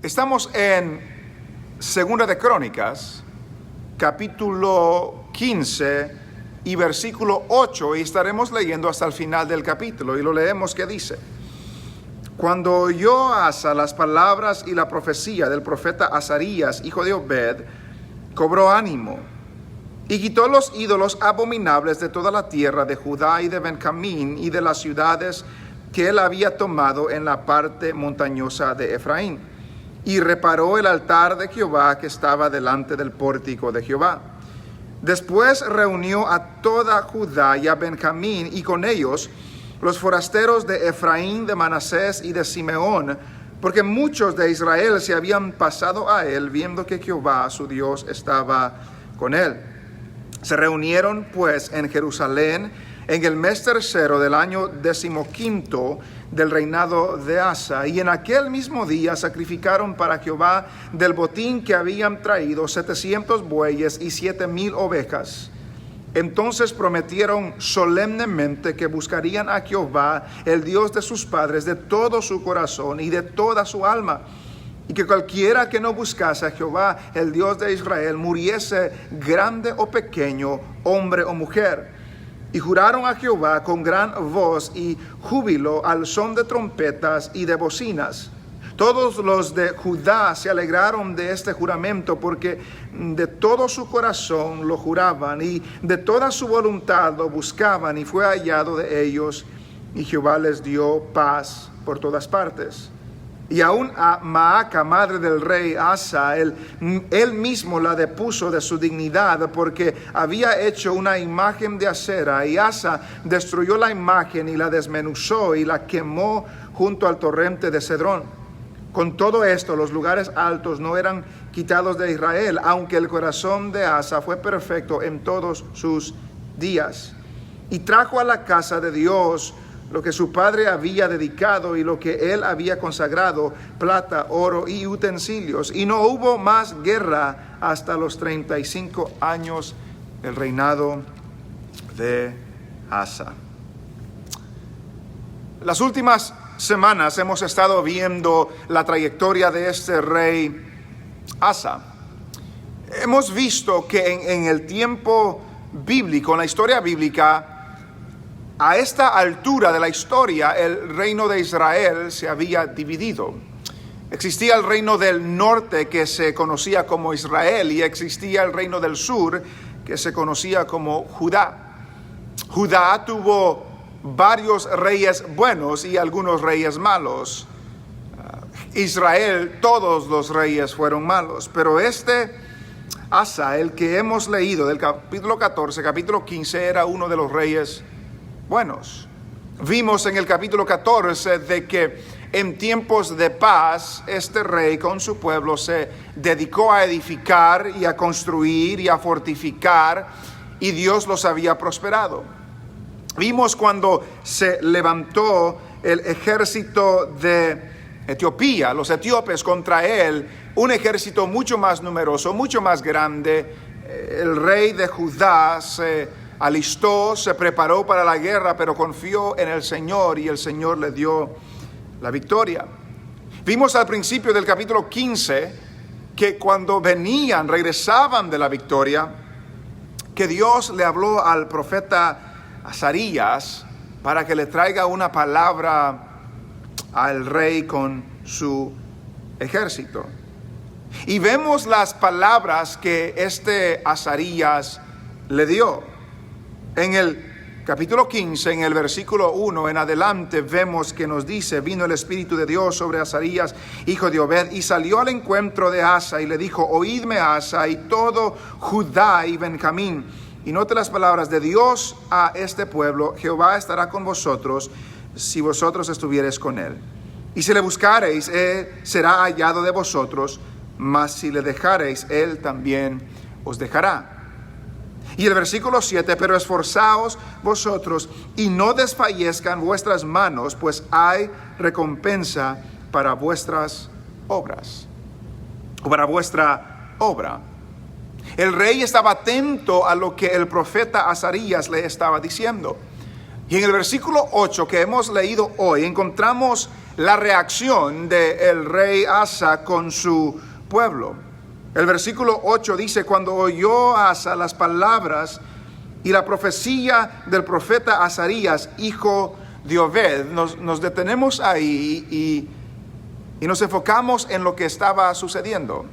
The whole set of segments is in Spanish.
Estamos en Segunda de Crónicas, capítulo 15 y versículo 8, y estaremos leyendo hasta el final del capítulo, y lo leemos que dice: Cuando oyó Asa las palabras y la profecía del profeta Azarías, hijo de Obed, cobró ánimo, y quitó los ídolos abominables de toda la tierra de Judá y de Benjamín y de las ciudades que él había tomado en la parte montañosa de Efraín, y reparó el altar de Jehová que estaba delante del pórtico de Jehová. Después reunió a toda Judá y a Benjamín, y con ellos los forasteros de Efraín, de Manasés y de Simeón, porque muchos de Israel se habían pasado a él, viendo que Jehová su Dios estaba con él. Se reunieron pues en Jerusalén en el mes tercero del año 15 del reinado de Asa, y en aquel mismo día sacrificaron para Jehová del botín que habían traído 700 bueyes y 7,000 ovejas. Entonces prometieron solemnemente que buscarían a Jehová, el Dios de sus padres, de todo su corazón y de toda su alma, y que cualquiera que no buscase a Jehová, el Dios de Israel, muriese grande o pequeño, hombre o mujer. Y juraron a Jehová con gran voz y júbilo al son de trompetas y de bocinas. Todos los de Judá se alegraron de este juramento, porque de todo su corazón lo juraban y de toda su voluntad lo buscaban, y fue hallado de ellos, y Jehová les dio paz por todas partes. Y aún a Maaca, madre del rey Asa, él mismo la depuso de su dignidad, porque había hecho una imagen de acera, y Asa destruyó la imagen y la desmenuzó y la quemó junto al torrente de Cedrón. Con todo esto, los lugares altos no eran quitados de Israel, aunque el corazón de Asa fue perfecto en todos sus días. Y trajo a la casa de Dios lo que su padre había dedicado y lo que él había consagrado, plata, oro y utensilios. Y no hubo más guerra hasta los 35 años del reinado de Asa. Las últimas semanas hemos estado viendo la trayectoria de este rey Asa. Hemos visto que en el tiempo bíblico, en la historia bíblica, a esta altura de la historia, el reino de Israel se había dividido. Existía el reino del norte, que se conocía como Israel, y existía el reino del sur, que se conocía como Judá. Judá tuvo varios reyes buenos y algunos reyes malos. Israel, todos los reyes fueron malos, pero este Asa, el que hemos leído del capítulo 14, capítulo 15, era uno de los reyes buenos. Vimos en el capítulo 14 de que en tiempos de paz este rey con su pueblo se dedicó a edificar y a construir y a fortificar, y Dios los había prosperado. Vimos cuando se levantó el ejército de Etiopía, los etíopes contra él, un ejército mucho más numeroso, mucho más grande. El rey de Judá se alistó, se preparó para la guerra, pero confió en el Señor, y el Señor le dio la victoria. Vimos al principio del capítulo 15 que cuando regresaban de la victoria, que Dios le habló al profeta Azarías para que le traiga una palabra al rey con su ejército. Y vemos las palabras que este Azarías le dio. En el capítulo 15, en el versículo 1 en adelante, vemos que nos dice: vino el Espíritu de Dios sobre Azarías, hijo de Obed, y salió al encuentro de Asa, y le dijo: oídme, Asa, y todo Judá y Benjamín. Y note las palabras de Dios a este pueblo: Jehová estará con vosotros, si vosotros estuviereis con él. Y si le buscareis, él será hallado de vosotros, mas si le dejareis, él también os dejará. Y el versículo 7, pero esforzaos vosotros y no desfallezcan vuestras manos, pues hay recompensa para vuestras obras, o para vuestra obra. El rey estaba atento a lo que el profeta Azarías le estaba diciendo. Y en el versículo 8 que hemos leído hoy encontramos la reacción del rey Asa con su pueblo. El versículo 8 dice: cuando oyó Asa las palabras y la profecía del profeta Azarías, hijo de Obed, nos detenemos ahí y nos enfocamos en lo que estaba sucediendo.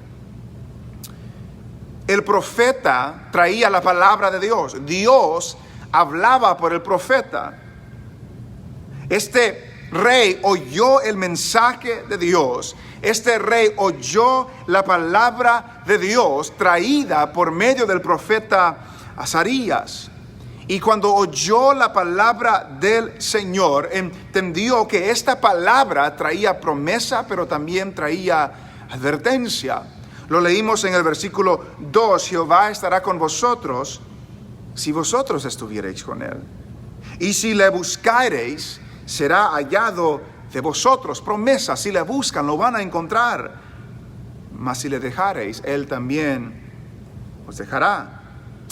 El profeta traía la palabra de Dios. Dios hablaba por el profeta. Este rey oyó el mensaje de Dios. Este rey oyó la palabra de Dios traída por medio del profeta Azarías. Y cuando oyó la palabra del Señor, entendió que esta palabra traía promesa, pero también traía advertencia. Lo leímos en el versículo 2: Jehová estará con vosotros si vosotros estuviereis con él. Y si le buscareis, será hallado de vosotros. Promesa: si le buscan, lo van a encontrar. Mas si le dejareis, él también os dejará.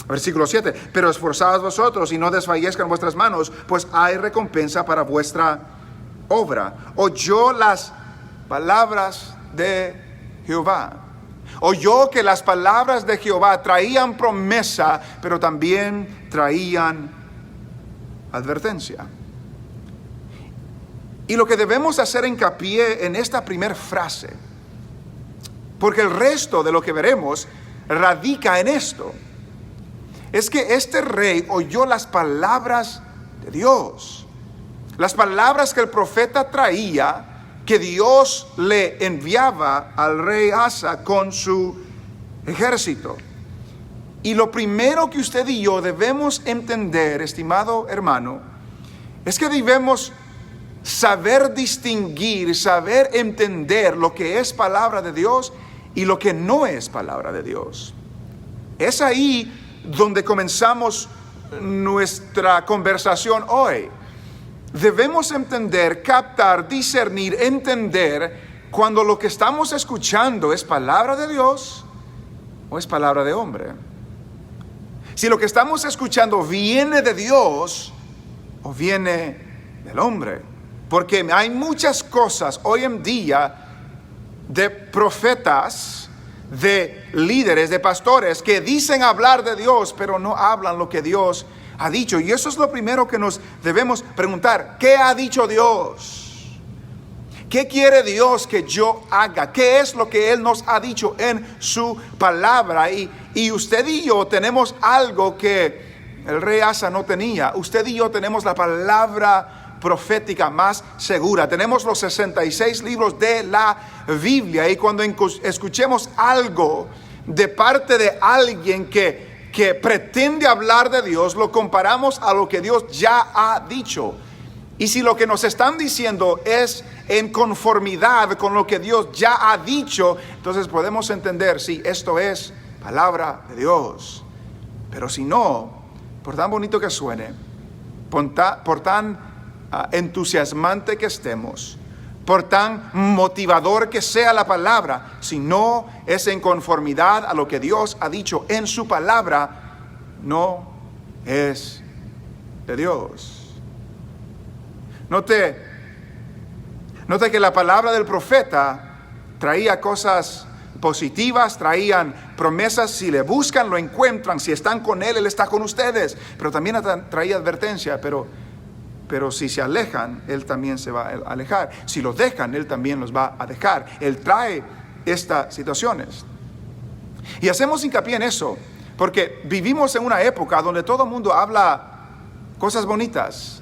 Versículo 7: pero esforzaos vosotros y no desfallezcan vuestras manos, pues hay recompensa para vuestra obra. Oyó las palabras de Jehová. Oyó que las palabras de Jehová traían promesa, pero también traían advertencia. Y lo que debemos hacer hincapié en esta primera frase, porque el resto de lo que veremos radica en esto, es que este rey oyó las palabras de Dios, las palabras que el profeta traía, que Dios le enviaba al rey Asa con su ejército. Y lo primero que usted y yo debemos entender, estimado hermano, es que debemos saber distinguir, saber entender lo que es palabra de Dios y lo que no es palabra de Dios. Es ahí donde comenzamos nuestra conversación hoy. Debemos entender, captar, discernir, entender cuando lo que estamos escuchando es palabra de Dios o es palabra de hombre. Si lo que estamos escuchando viene de Dios o viene del hombre. Porque hay muchas cosas hoy en día de profetas, de líderes, de pastores que dicen hablar de Dios, pero no hablan lo que Dios ha dicho. Y eso es lo primero que nos debemos preguntar: ¿qué ha dicho Dios? ¿Qué quiere Dios que yo haga? ¿Qué es lo que Él nos ha dicho en su palabra? Y usted y yo tenemos algo que el rey Asa no tenía. Usted y yo tenemos la palabra profética más segura. Tenemos los 66 libros de la Biblia, y cuando escuchemos algo de parte de alguien que pretende hablar de Dios, lo comparamos a lo que Dios ya ha dicho. Y si lo que nos están diciendo es en conformidad con lo que Dios ya ha dicho, entonces podemos entender si esto es palabra de Dios. Pero si no, por tan bonito que suene, por tan entusiasmante que estemos, por tan motivador que sea la palabra, si no es en conformidad a lo que Dios ha dicho en su palabra, no es de Dios. Note que la palabra del profeta traía cosas positivas, traían promesas. Si le buscan, lo encuentran. Si están con Él, Él está con ustedes. Pero también traía advertencia. Pero si se alejan, Él también se va a alejar. Si los dejan, Él también los va a dejar. Él trae estas situaciones. Y hacemos hincapié en eso, porque vivimos en una época donde todo el mundo habla cosas bonitas.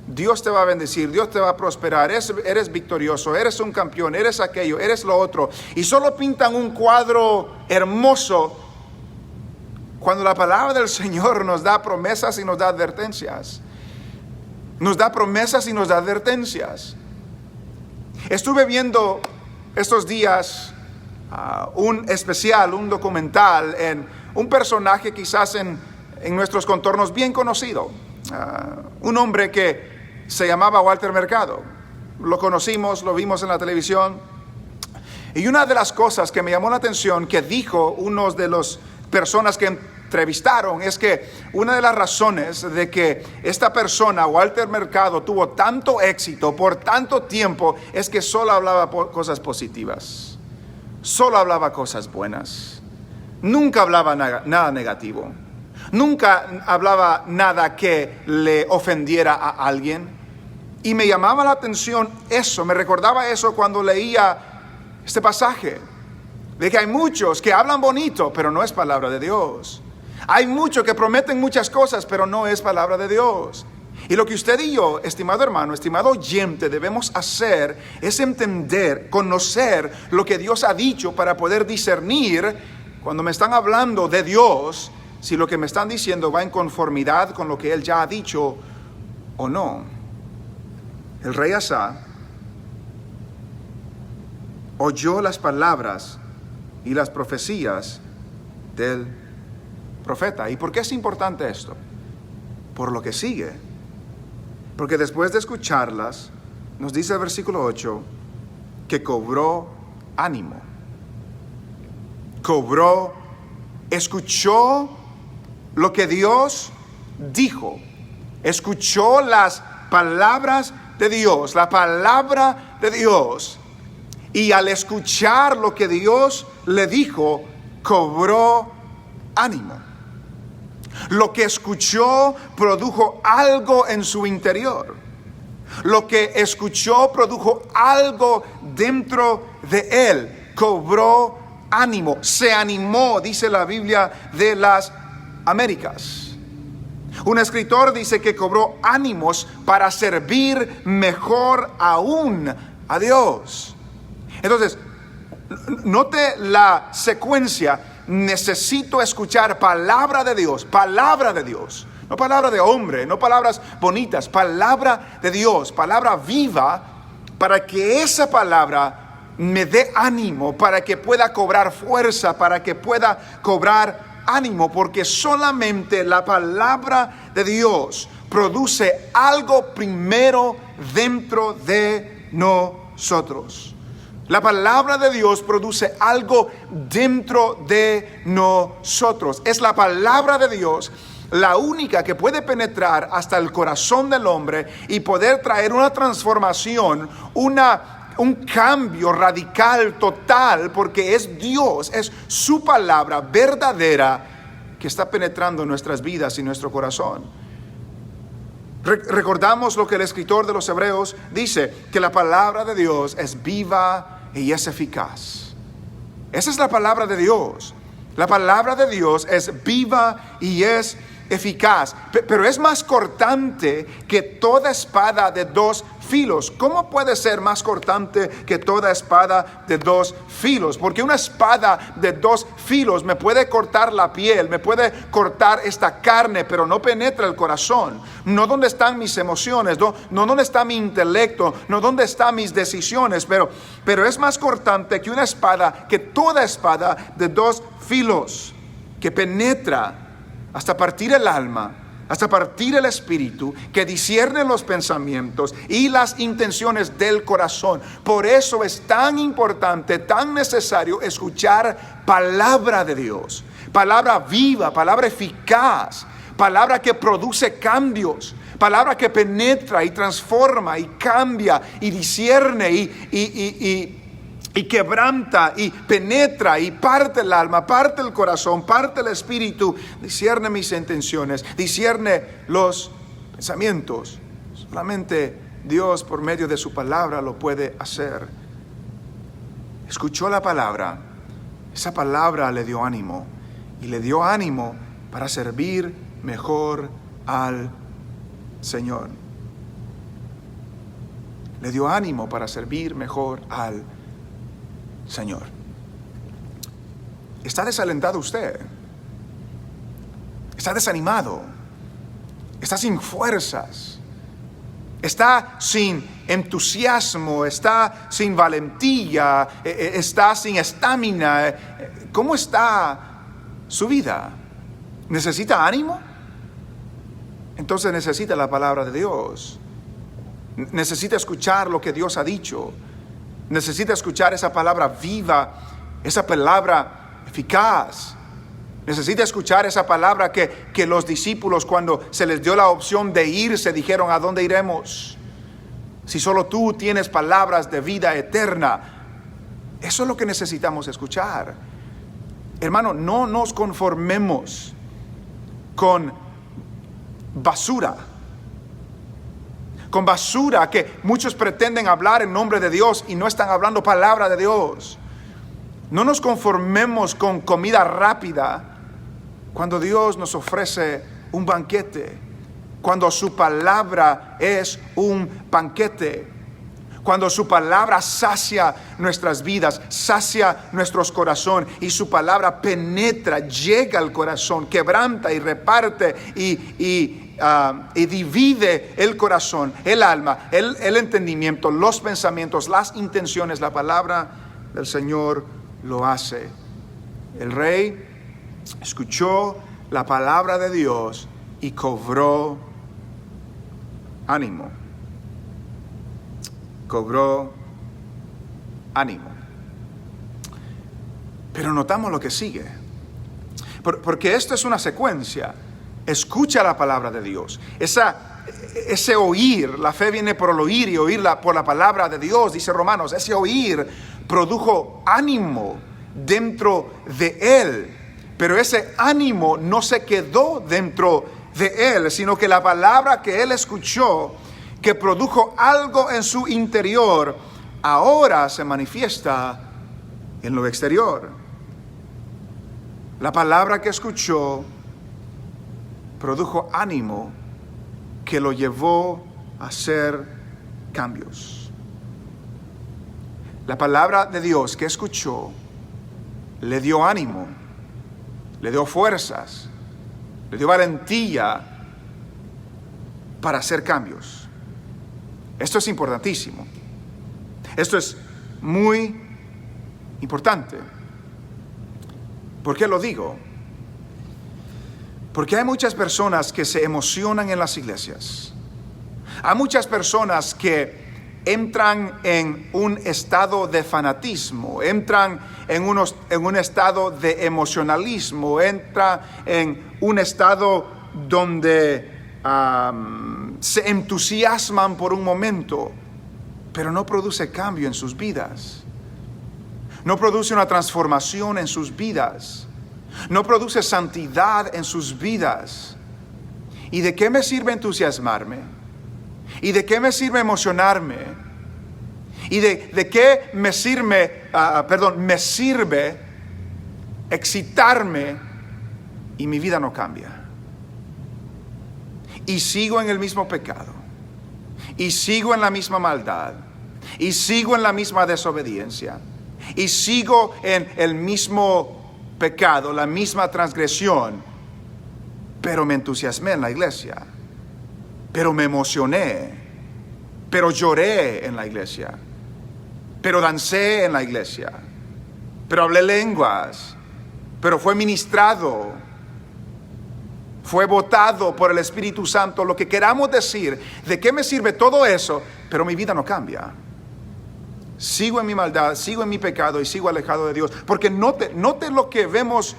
Dios te va a bendecir, Dios te va a prosperar, eres victorioso, eres un campeón, eres aquello, eres lo otro. Y solo pintan un cuadro hermoso, cuando la palabra del Señor nos da promesas y nos da advertencias. Nos da promesas y nos da advertencias. Estuve viendo estos días un especial, un documental en un personaje quizás en nuestros contornos bien conocido. Un hombre que se llamaba Walter Mercado. Lo conocimos, lo vimos en la televisión. Y una de las cosas que me llamó la atención que dijo uno de las personas que entrevistaron es que una de las razones de que esta persona, Walter Mercado, tuvo tanto éxito por tanto tiempo es que solo hablaba cosas positivas, solo hablaba cosas buenas, nunca hablaba nada negativo, nunca hablaba nada que le ofendiera a alguien. Y me llamaba la atención eso, me recordaba eso cuando leía este pasaje, de que hay muchos que hablan bonito, pero no es palabra de Dios. Hay muchos que prometen muchas cosas, pero no es palabra de Dios. Y lo que usted y yo, estimado hermano, estimado oyente, debemos hacer es entender, conocer lo que Dios ha dicho para poder discernir cuando me están hablando de Dios, si lo que me están diciendo va en conformidad con lo que Él ya ha dicho o no. El rey Asa oyó las palabras y las profecías del profeta. ¿Y por qué es importante esto? Por lo que sigue. Porque después de escucharlas, nos dice el versículo 8, que cobró ánimo. Escuchó lo que Dios dijo. Escuchó las palabras de Dios, la palabra de Dios. Y al escuchar lo que Dios le dijo, cobró ánimo. Lo que escuchó produjo algo en su interior. Lo que escuchó produjo algo dentro de él. Cobró ánimo, se animó, dice la Biblia de las Américas. Un escritor dice que cobró ánimos para servir mejor aún a Dios. Entonces, note la secuencia. Necesito escuchar palabra de Dios, no palabra de hombre, no palabras bonitas, palabra de Dios, palabra viva, para que esa palabra me dé ánimo, para que pueda cobrar fuerza, para que pueda cobrar ánimo, porque solamente la palabra de Dios produce algo primero dentro de nosotros. La palabra de Dios produce algo dentro de nosotros. Es la palabra de Dios la única que puede penetrar hasta el corazón del hombre y poder traer una transformación, un cambio radical, total, porque es Dios, es su palabra verdadera que está penetrando nuestras vidas y nuestro corazón. Recordamos lo que el escritor de los Hebreos dice, que la palabra de Dios es viva y es eficaz. Esa es la palabra de Dios. La palabra de Dios es viva y es eficaz, pero es más cortante que toda espada de dos filos. ¿Cómo puede ser más cortante que toda espada de dos filos? Porque una espada de dos filos me puede cortar la piel, me puede cortar esta carne, pero no penetra el corazón. No donde están mis emociones, no donde está mi intelecto, no donde están mis decisiones, pero es más cortante que una espada, que toda espada de dos filos, que penetra hasta partir el alma, hasta partir el espíritu, que discierne los pensamientos y las intenciones del corazón. Por eso es tan importante, tan necesario escuchar palabra de Dios, palabra viva, palabra eficaz, palabra que produce cambios, palabra que penetra y transforma y cambia y discierne y quebranta y penetra y parte el alma, parte el corazón, parte el espíritu, discierne mis intenciones, discierne los pensamientos. Solamente Dios por medio de su palabra lo puede hacer. Escuchó la palabra, esa palabra le dio ánimo y le dio ánimo para servir mejor al Señor. Le dio ánimo para servir mejor al Señor. ¿Está desalentado usted? ¿Está desanimado? ¿Está sin fuerzas? ¿Está sin entusiasmo? ¿Está sin valentía? ¿Está sin estamina? ¿Cómo está su vida? ¿Necesita ánimo? Entonces necesita la palabra de Dios. Necesita escuchar lo que Dios ha dicho. Necesita escuchar esa palabra viva, esa palabra eficaz, Necesita escuchar esa palabra que los discípulos, cuando se les dio la opción de irse, dijeron: ¿a dónde iremos? Si solo tú tienes palabras de vida eterna. Eso es lo que necesitamos escuchar. Hermano, no nos conformemos con basura. Con basura que muchos pretenden hablar en nombre de Dios y no están hablando palabra de Dios. No nos conformemos con comida rápida cuando Dios nos ofrece un banquete, cuando su palabra es un banquete, cuando su palabra sacia nuestras vidas, sacia nuestros corazones, y su palabra penetra, llega al corazón, quebranta y reparte y divide el corazón, el alma, el entendimiento, los pensamientos, las intenciones. La palabra del Señor lo hace. El rey escuchó la palabra de Dios y cobró ánimo. Cobró ánimo. Pero notamos lo que sigue, porque esto es una secuencia. Escucha la palabra de Dios. Ese oír, la fe viene por el oír y oírla por la palabra de Dios, dice Romanos. Ese oír produjo ánimo dentro de él, pero ese ánimo no se quedó dentro de él, sino que la palabra que él escuchó, que produjo algo en su interior, ahora se manifiesta en lo exterior. La palabra que escuchó produjo ánimo que lo llevó a hacer cambios. La palabra de Dios que escuchó le dio ánimo, le dio fuerzas, le dio valentía para hacer cambios. Esto es importantísimo. Esto es muy importante. ¿Por qué lo digo? Porque hay muchas personas que se emocionan en las iglesias. Hay muchas personas que entran en un estado de fanatismo, entran en un estado de emocionalismo, entran en un estado donde se entusiasman por un momento, pero no produce cambio en sus vidas. No produce una transformación en sus vidas. No produce santidad en sus vidas. ¿Y de qué me sirve entusiasmarme? ¿Y de qué me sirve emocionarme? ¿Y de qué me sirve, me sirve excitarme y mi vida no cambia? Y sigo en el mismo pecado, y sigo en la misma maldad, y sigo en la misma desobediencia, y sigo en el mismo pecado, la misma transgresión. Pero me entusiasmé en la iglesia, pero me emocioné, pero lloré en la iglesia, pero dancé en la iglesia, pero hablé lenguas, pero fue ministrado, fue votado por el Espíritu Santo, lo que queramos decir. ¿De qué me sirve todo eso? Pero mi vida no cambia. Sigo en mi maldad, sigo en mi pecado y sigo alejado de Dios. Porque note lo que vemos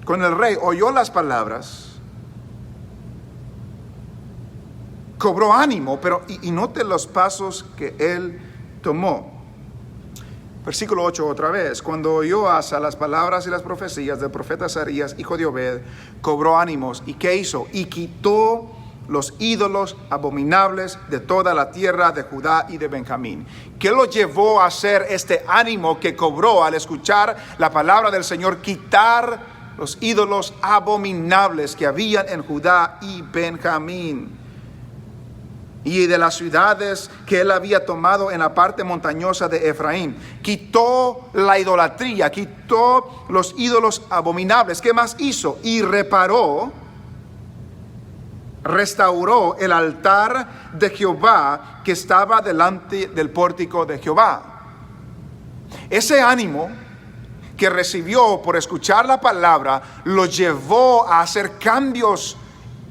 con el rey. Oyó las palabras, cobró ánimo, pero y note los pasos que él tomó. Versículo 8 otra vez. Cuando oyó Asa las palabras y las profecías del profeta Azarías, hijo de Obed, cobró ánimos. ¿Y qué hizo? Y quitó los ídolos abominables de toda la tierra de Judá y de Benjamín. ¿Qué lo llevó a hacer este ánimo que cobró al escuchar la palabra del Señor? Quitar los ídolos abominables que habían en Judá y Benjamín, y de las ciudades que él había tomado en la parte montañosa de Efraín. Quitó la idolatría, quitó los ídolos abominables. ¿Qué más hizo? Y restauró el altar de Jehová que estaba delante del pórtico de Jehová. Ese ánimo que recibió por escuchar la palabra lo llevó a hacer cambios,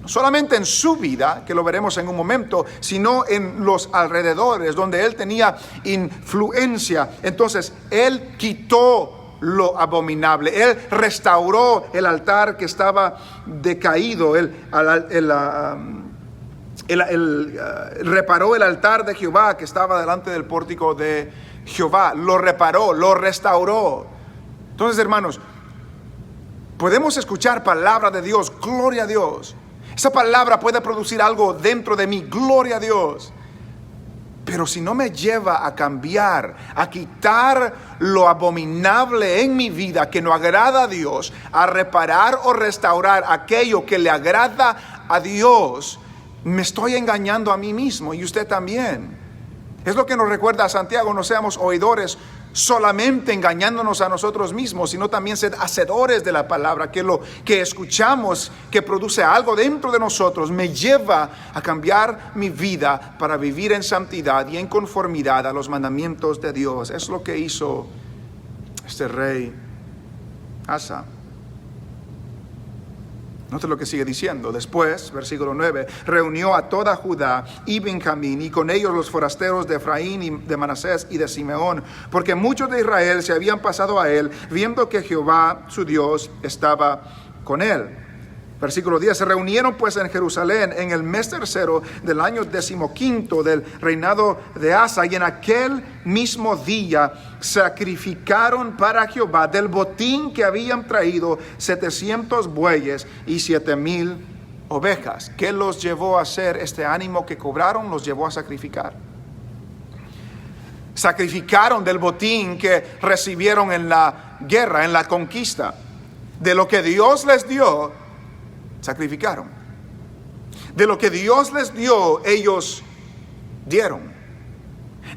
no solamente en su vida, que lo veremos en un momento, sino en los alrededores donde él tenía influencia. Entonces él quitó lo abominable. Él restauró el altar que estaba decaído. Él reparó el altar de Jehová que estaba delante del pórtico de Jehová. Lo reparó, lo restauró. Entonces, hermanos, podemos escuchar palabra de Dios, gloria a Dios. Esa palabra puede producir algo dentro de mí, gloria a Dios. Pero si no me lleva a cambiar, a quitar lo abominable en mi vida que no agrada a Dios, a reparar o restaurar aquello que le agrada a Dios, me estoy engañando a mí mismo y usted también. Es lo que nos recuerda a Santiago: no seamos oidores solamente engañándonos a nosotros mismos, sino también ser hacedores de la palabra, que lo que escuchamos, que produce algo dentro de nosotros, me lleva a cambiar mi vida para vivir en santidad y en conformidad a los mandamientos de Dios. Es lo que hizo este rey Asa. Note lo que sigue diciendo. Después, versículo 9, reunió a toda Judá y Benjamín, y con ellos los forasteros de Efraín y de Manasés y de Simeón, porque muchos de Israel se habían pasado a él, viendo que Jehová su Dios estaba con él. Versículo 10, se reunieron pues en Jerusalén en el mes tercero del año 15 del reinado de Asa, y en aquel mismo día sacrificaron para Jehová del botín que habían traído 700 bueyes y 7,000 ovejas. ¿Qué los llevó a hacer? Este ánimo que cobraron los llevó a sacrificar. Sacrificaron del botín que recibieron en la guerra, en la conquista. De lo que Dios les dio, sacrificaron. De lo que Dios les dio, ellos dieron.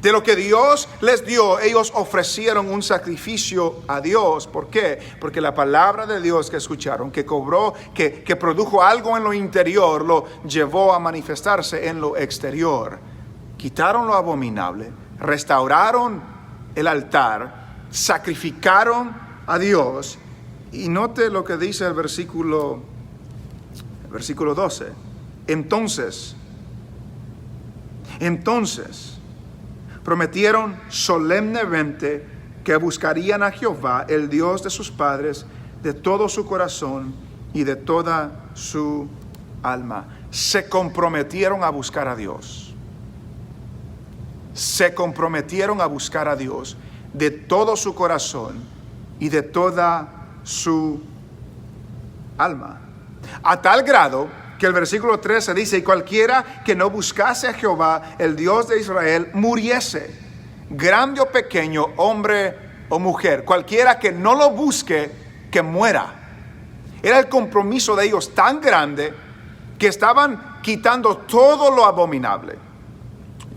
De lo que Dios les dio, ellos ofrecieron un sacrificio a Dios. ¿Por qué? Porque la palabra de Dios que escucharon, que cobró, que produjo algo en lo interior, lo llevó a manifestarse en lo exterior. Quitaron lo abominable, restauraron el altar, sacrificaron a Dios. Y note lo que dice el versículo 12. Entonces prometieron solemnemente que buscarían a Jehová, el Dios de sus padres, de todo su corazón y de toda su alma. Se comprometieron a buscar a Dios. Se comprometieron a buscar a Dios de todo su corazón y de toda su alma. A tal grado que el versículo 13 dice: y cualquiera que no buscase a Jehová, el Dios de Israel, muriese, grande o pequeño, hombre o mujer. Cualquiera que no lo busque, que muera. Era el compromiso de ellos tan grande que estaban quitando todo lo abominable,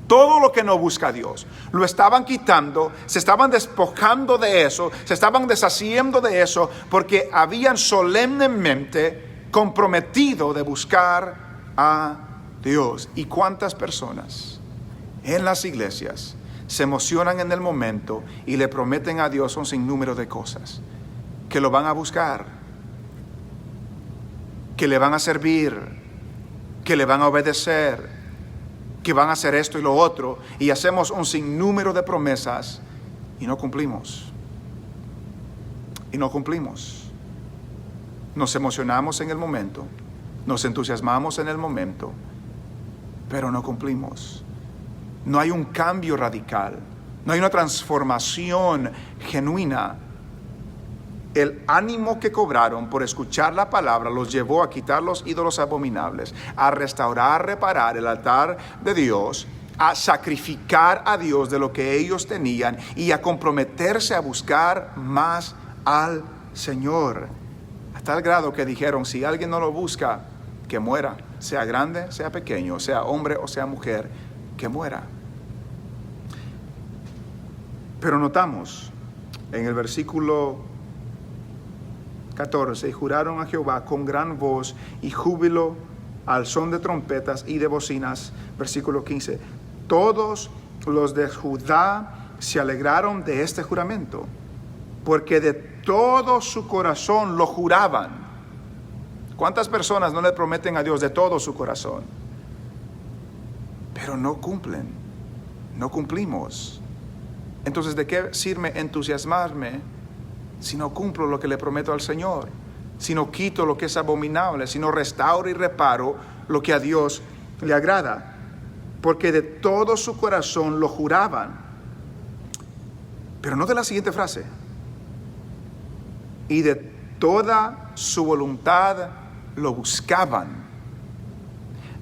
todo lo que no busca a Dios. Lo estaban quitando, se estaban despojando de eso, se estaban deshaciendo de eso, porque habían solemnemente comprometido de buscar a Dios. ¿Y cuántas personas en las iglesias se emocionan en el momento y le prometen a Dios un sinnúmero de cosas? Que lo van a buscar, que le van a servir, que le van a obedecer, que van a hacer esto y lo otro, y hacemos un sinnúmero de promesas y no cumplimos. Y no cumplimos. Nos emocionamos en el momento, nos entusiasmamos en el momento, pero no cumplimos. No hay un cambio radical, no hay una transformación genuina. El ánimo que cobraron por escuchar la palabra los llevó a quitar los ídolos abominables, a restaurar, reparar el altar de Dios, a sacrificar a Dios de lo que ellos tenían y a comprometerse a buscar más al Señor. A tal grado que dijeron: si alguien no lo busca, que muera, sea grande, sea pequeño, sea hombre o sea mujer, que muera. Pero notamos en el versículo 14: y juraron a Jehová con gran voz y júbilo al son de trompetas y de bocinas. Versículo 15: todos los de Judá se alegraron de este juramento, porque de todo su corazón lo juraban. ¿Cuántas personas no le prometen a Dios de todo su corazón? Pero no cumplen, no cumplimos. Entonces, ¿de qué sirve entusiasmarme si no cumplo lo que le prometo al Señor, si no quito lo que es abominable, si no restauro y reparo lo que a Dios le agrada? Porque de todo su corazón lo juraban. Pero no de la siguiente frase: y de toda su voluntad lo buscaban.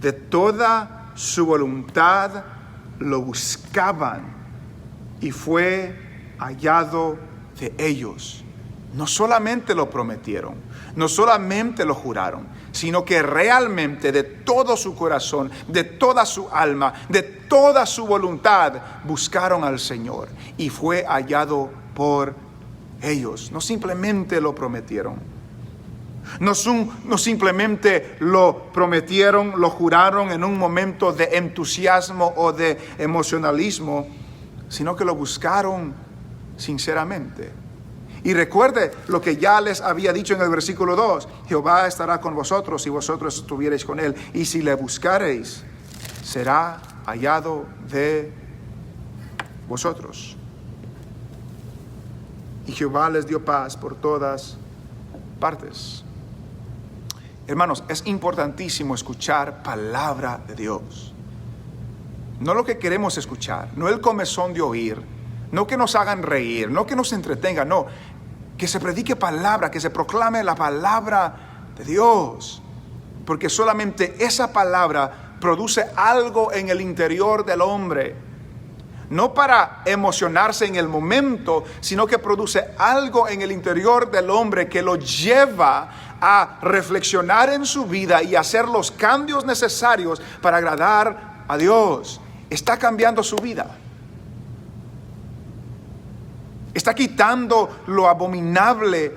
De toda su voluntad lo buscaban, y fue hallado de ellos. No solamente lo prometieron, no solamente lo juraron, sino que realmente de todo su corazón, de toda su alma, de toda su voluntad buscaron al Señor, y fue hallado por ellos. No simplemente lo prometieron, no simplemente lo prometieron, lo juraron en un momento de entusiasmo o de emocionalismo, sino que lo buscaron sinceramente. Y recuerde lo que ya les había dicho en el versículo 2: Jehová estará con vosotros si vosotros estuviereis con él, y si le buscareis, será hallado de vosotros. Y Jehová les dio paz por todas partes. Hermanos, es importantísimo escuchar palabra de Dios. No lo que queremos escuchar, no el comezón de oír, no que nos hagan reír, no que nos entretengan, no. Que se predique palabra, que se proclame la palabra de Dios. Porque solamente esa palabra produce algo en el interior del hombre. No para emocionarse en el momento, sino que produce algo en el interior del hombre que lo lleva a reflexionar en su vida y hacer los cambios necesarios para agradar a Dios. Está cambiando su vida. Está quitando lo abominable,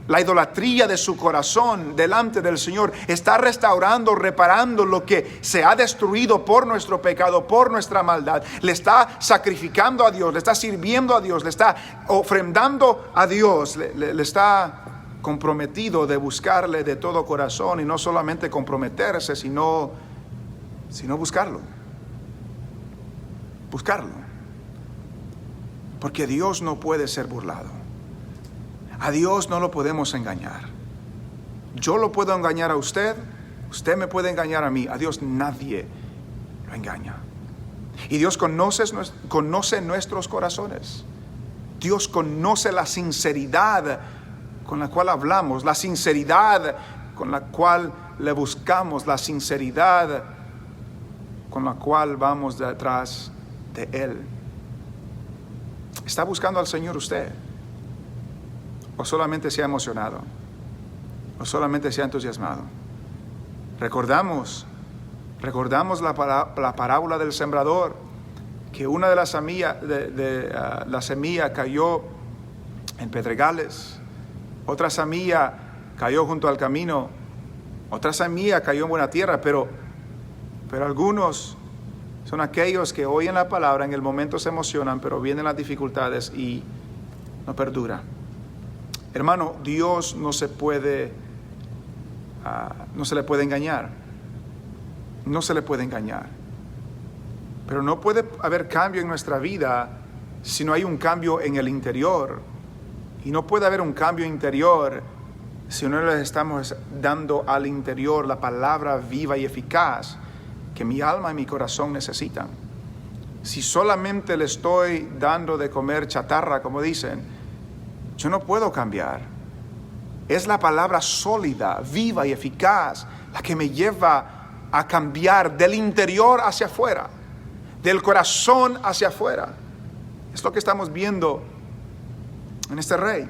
la idolatría de su corazón delante del Señor. Está restaurando, reparando lo que se ha destruido por nuestro pecado, por nuestra maldad. Le está sacrificando a Dios, le está sirviendo a Dios, le está ofrendando a Dios, le está comprometido de buscarle de todo corazón, y no solamente comprometerse, sino buscarlo. Porque Dios no puede ser burlado. A Dios no lo podemos engañar. Yo lo puedo engañar a usted, usted me puede engañar a mí. A Dios nadie lo engaña. Y Dios conoce nuestros corazones. Dios conoce la sinceridad con la cual hablamos, la sinceridad con la cual le buscamos, la sinceridad con la cual vamos detrás de Él. ¿Está buscando al Señor usted? ¿O solamente se ha emocionado? ¿O solamente se ha entusiasmado? Recordamos la parábola del sembrador, que una de las semillas, la semilla cayó en pedregales, otra semilla cayó junto al camino, otra semilla cayó en buena tierra, pero algunos son aquellos que oyen la palabra, en el momento se emocionan, pero vienen las dificultades y no perdura. Hermano, Dios no se le puede engañar. No se le puede engañar. Pero no puede haber cambio en nuestra vida si no hay un cambio en el interior. Y no puede haber un cambio interior si no le estamos dando al interior la palabra viva y eficaz que mi alma y mi corazón necesitan. Si solamente le estoy dando de comer chatarra, como dicen, yo no puedo cambiar. Es la palabra sólida, viva y eficaz la que me lleva a cambiar del interior hacia afuera, del corazón hacia afuera. Es lo que estamos viendo en este rey.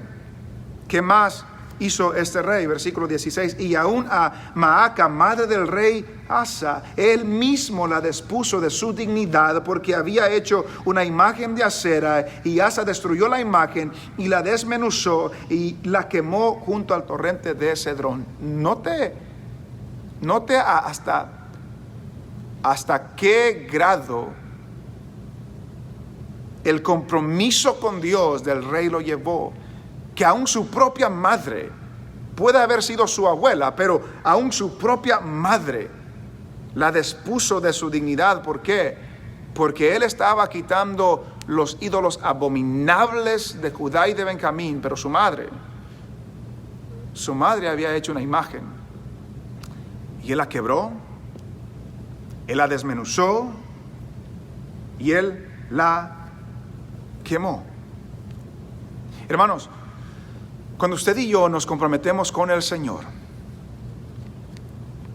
¿Qué más hizo este rey? Versículo 16: y aún a Maaca, madre del rey Asa, él mismo la despuso de su dignidad, porque había hecho una imagen de acera, y Asa destruyó la imagen y la desmenuzó y la quemó junto al torrente de Cedrón. Note hasta qué grado el compromiso con Dios del rey lo llevó, que aún su propia madre, puede haber sido su abuela, pero aún su propia madre la despuso de su dignidad. ¿Por qué? Porque él estaba quitando los ídolos abominables de Judá y de Benjamín, pero su madre había hecho una imagen y él la quebró, él la desmenuzó y él la quemó. Hermanos, cuando usted y yo nos comprometemos con el Señor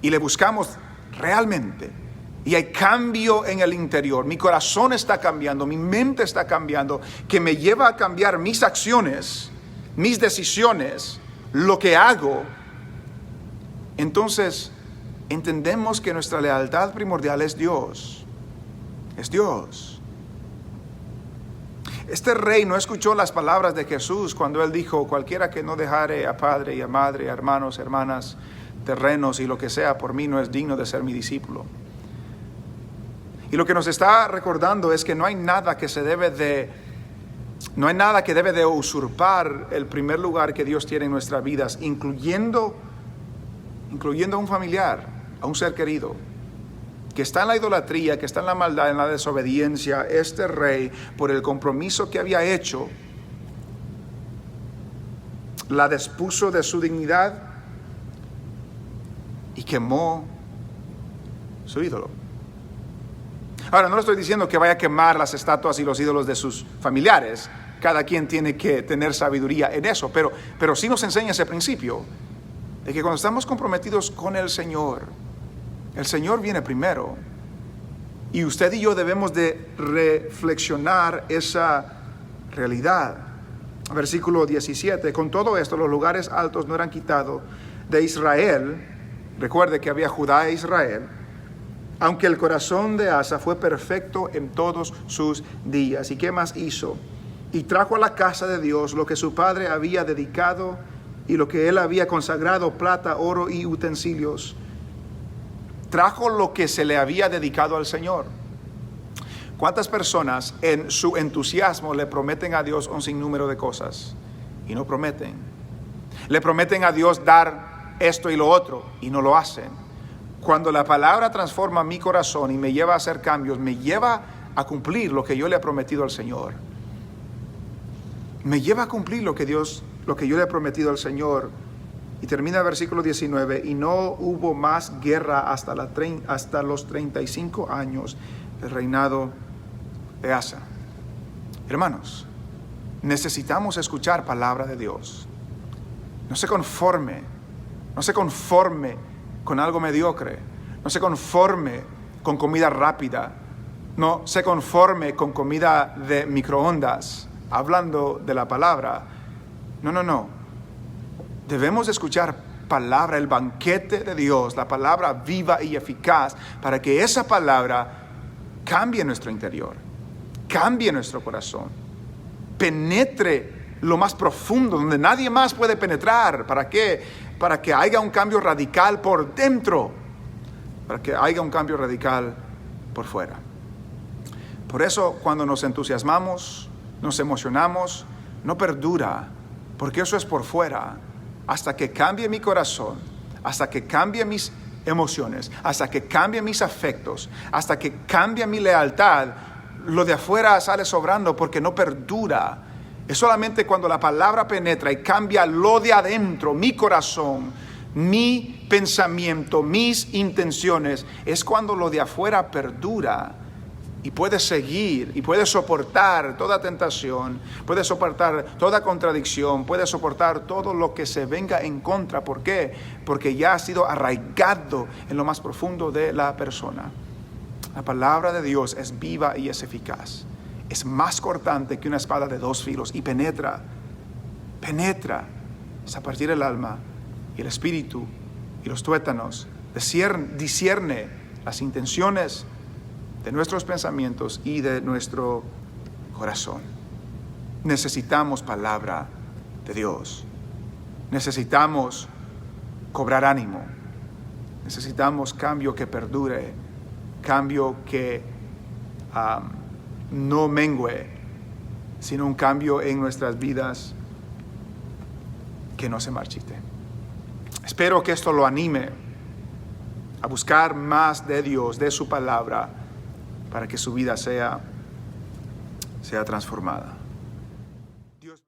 y le buscamos realmente, y hay cambio en el interior, mi corazón está cambiando, mi mente está cambiando, que me lleva a cambiar mis acciones, mis decisiones, lo que hago, entonces entendemos que nuestra lealtad primordial es Dios. Es Dios. Este rey no escuchó las palabras de Jesús cuando él dijo: cualquiera que no dejare a padre y a madre, a hermanos, hermanas, terrenos y lo que sea por mí no es digno de ser mi discípulo. Y lo que nos está recordando es que no hay nada que debe de usurpar el primer lugar que Dios tiene en nuestras vidas, incluyendo a un familiar, a un ser querido, que está en la idolatría, que está en la maldad, en la desobediencia. Este rey, por el compromiso que había hecho, la despuso de su dignidad y quemó su ídolo. Ahora, no le estoy diciendo que vaya a quemar las estatuas y los ídolos de sus familiares. Cada quien tiene que tener sabiduría en eso, pero sí nos enseña ese principio de que cuando estamos comprometidos con el Señor viene primero. Y usted y yo debemos de reflexionar esa realidad. Versículo 17: con todo esto los lugares altos no eran quitados de Israel. Recuerde que había Judá e Israel. Aunque el corazón de Asa fue perfecto en todos sus días. ¿Y qué más hizo? Y trajo a la casa de Dios lo que su padre había dedicado y lo que él había consagrado: plata, oro y utensilios. Trajo lo que se le había dedicado al Señor. ¿Cuántas personas en su entusiasmo le prometen a Dios un sinnúmero de cosas y no prometen? Le prometen a Dios dar esto y lo otro y no lo hacen. Cuando la palabra transforma mi corazón y me lleva a hacer cambios, me lleva a cumplir lo que yo le he prometido al Señor. Me lleva a cumplir lo que yo le he prometido al Señor. Y termina el versículo 19: y no hubo más guerra hasta los 35 años del reinado de Asa. Hermanos, necesitamos escuchar palabra de Dios. No se conforme con algo mediocre. No se conforme con comida rápida. No se conforme con comida de microondas, hablando de la palabra. No. Debemos escuchar palabra, el banquete de Dios, la palabra viva y eficaz, para que esa palabra cambie nuestro interior, cambie nuestro corazón, penetre lo más profundo, donde nadie más puede penetrar. ¿Para qué? Para que haya un cambio radical por dentro, para que haya un cambio radical por fuera. Por eso, cuando nos entusiasmamos, nos emocionamos, no perdura, porque eso es por fuera. Hasta que cambie mi corazón, hasta que cambie mis emociones, hasta que cambie mis afectos, hasta que cambie mi lealtad, lo de afuera sale sobrando porque no perdura. Es solamente cuando la palabra penetra y cambia lo de adentro, mi corazón, mi pensamiento, mis intenciones, es cuando lo de afuera perdura y puede seguir y puede soportar toda tentación, puede soportar toda contradicción, puede soportar todo lo que se venga en contra. ¿Por qué? Porque ya ha sido arraigado en lo más profundo de la persona. La palabra de Dios es viva y es eficaz. Es más cortante que una espada de 2 filos y penetra hasta partir el alma y el espíritu y los tuétanos, discierne las intenciones de nuestros pensamientos y de nuestro corazón. Necesitamos palabra de Dios. Necesitamos cobrar ánimo. Necesitamos cambio que perdure, cambio que no mengüe, sino un cambio en nuestras vidas que no se marchite. Espero que esto lo anime a buscar más de Dios, de su palabra, para que su vida sea sea transformada.